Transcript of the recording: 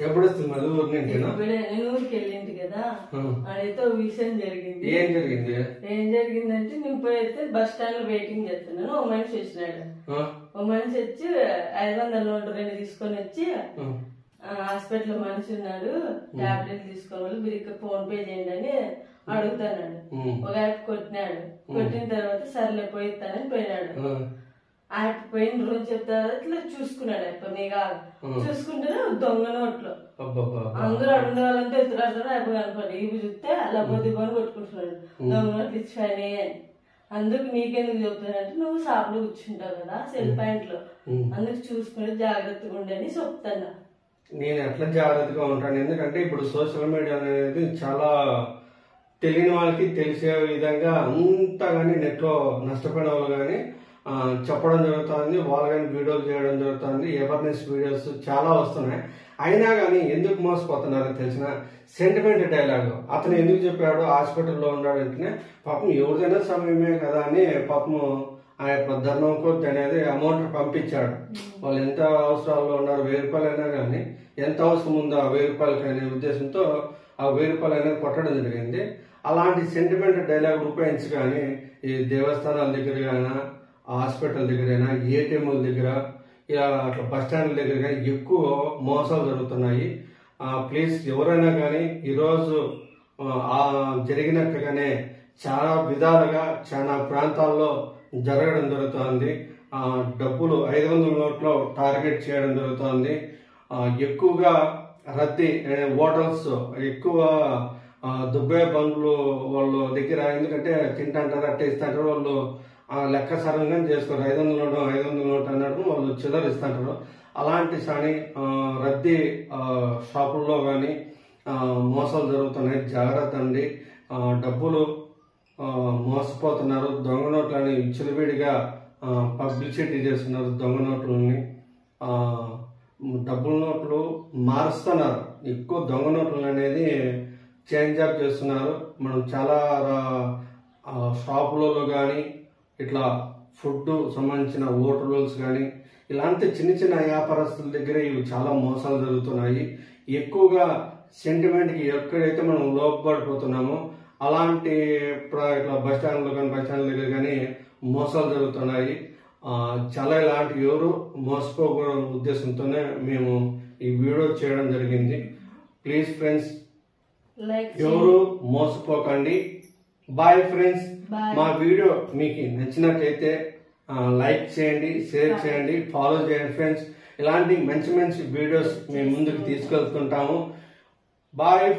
ఎప్పుడు వస్తుంది మళ్ళీ ఊరి నుంచి? నేను ఊరికి వెళ్ళింది కదా, అదైతే ఒక విషయం జరిగింది. ఏం జరిగింది? ఏం జరిగిందంటే నేను పోయితే బస్ స్టాండ్ లో వెయిటింగ్ చేస్తున్నాను. ఒక మనిషి వచ్చినాడు. ఒక మనిషి వచ్చి 500 నోట్లు 2 తీసుకొని వచ్చి, హాస్పిటల్ మనిషి ఉన్నాడు, టాబ్లెట్ తీసుకోవాలి, మీరు ఇక్కడ ఫోన్ పే చేయండి అని అడుగుతున్నాడు. ఒక యాప్ కొట్టినాడు. కొట్టిన తర్వాత సర్లే పోయిస్తానని పోయినాడు. యాప్ పోయిన రోజు చెప్తా ఇట్లా చూసుకున్నాడు. అప్ప మీగా చూసుకుంటే దొంగ నోట్లు అందరూ అడుగునే వాళ్ళంతా ఎత్తురాడుతాడు. అయిపోయి అనుకోండి ఇవి చూస్తే అలా పొద్దు కొని కొట్టుకుంటున్నాడు. దొంగ నోట్లు ఇచ్చిపోయినాయి అని. అందుకు నీకెందుకు చెప్తానంటే నువ్వు షాప్ లో కూర్చుంటావు కదా సెల్ పాయింట్ లో, అందుకు చూసుకుని జాగ్రత్తగా ఉండని చెప్తాను. నేను ఎట్లా జాగ్రత్తగా ఉంటాను, ఎందుకంటే ఇప్పుడు సోషల్ మీడియా అనేది చాలా తెలియని వాళ్ళకి తెలిసే విధంగా అంతా కానీ నెట్ లో నష్టపోయిన వాళ్ళు కానీ చెప్పడం జరుగుతుంది. వాళ్ళు కానీ వీడియోలు చేయడం జరుగుతుంది. అవేర్నెస్ వీడియోస్ చాలా వస్తున్నాయి. అయినా కానీ ఎందుకు మోసపోతున్నారో తెలిసిన సెంటిమెంట్ డైలాగ్ అతను ఎందుకు చెప్పాడు హాస్పిటల్లో ఉన్నాడంటేనే పాపం ఎవరిదైనా సమయమే కదా అని పాపము ఆ యొక్క ధర్మం కొద్ది అనేది అమౌంట్ పంపించాడు. వాళ్ళు ఎంత అవసరాల్లో ఉన్నారు, 1000 రూపాయలు అయినా కానీ ఎంత అవసరం ఉందో ఆ 1000 రూపాయలకి అనే ఉద్దేశంతో ఆ 1000 రూపాయలు అనేది కొట్టడం జరిగింది. అలాంటి సెంటిమెంట్ డైలాగ్ ఉపయోగించి కానీ ఈ దేవస్థానాల దగ్గర కానీ హాస్పిటల్ దగ్గరైనా ఏటీఎంల దగ్గర ఇలా అట్లా బస్ స్టాండ్ల దగ్గర కానీ ఎక్కువ మోసాలు జరుగుతున్నాయి. ప్లీజ్ ఎవరైనా కానీ ఈరోజు జరిగినట్టుగానే చాలా విధాలుగా చాలా ప్రాంతాల్లో జరగడం జరుగుతుంది. డబ్బులు 500 నోట్లో టార్గెట్ చేయడం జరుగుతుంది. ఎక్కువగా రద్దీ హోటల్స్ ఎక్కువ దుబ్బే బండ్లు వాళ్ళ దగ్గర, ఎందుకంటే తింటాంటారు అట్టే ఇస్తాంటారు వాళ్ళు లెక్క సరంగా చేసుకోరు. 500 నోటు అన్నట్టు వాళ్ళు చిల్లర ఇస్తుంటారు. అలాంటి సాని రద్దీ షాపుల్లో కానీ మోసాలు జరుగుతున్నాయి. జాగ్రత్త అండి. డబ్బులు మోసపోతున్నారు. దొంగ నోట్లని విచ్చలవిడిగా పబ్లిసిటీ చేస్తున్నారు. దొంగ నోట్లని డబ్బుల నోట్లు మారుస్తున్నారు. ఎక్కువ దొంగ నోట్లు అనేది చేంజ్ అప్ చేస్తున్నారు. మనం చాలా షాపులలో కానీ ఇట్లా ఫుడ్ సంబంధించిన హోటల్స్ కానీ ఇలాంటి చిన్న చిన్న వ్యాపారస్తుల దగ్గర ఇవి చాలా మోసాలు జరుగుతున్నాయి. ఎక్కువగా సెంటిమెంట్కి ఎక్కడైతే మనం లోపడిపోతున్నామో అలాంటి ఇట్లా బస్ స్టాండ్లో కానీ బస్ స్టాండ్ దగ్గర కానీ మోసాలు జరుగుతున్నాయి. చాలా ఇలాంటి ఎవరు మోసపోకూడని ఉద్దేశంతోనే మేము ఈ వీడియో చేయడం జరిగింది. ప్లీజ్ ఫ్రెండ్స్ ఎవరు మోసపోకండి. Bye friends. మా వీడియో మీకు నచ్చినట్లయితే లైక్ చేయండి, షేర్ చేయండి, ఫాలో చేయండి ఫ్రెండ్స్. ఇలాంటి మంచి మంచి వీడియోస్ మేము ముందుకు తీసుకెళ్తుంటాము. బాయ్.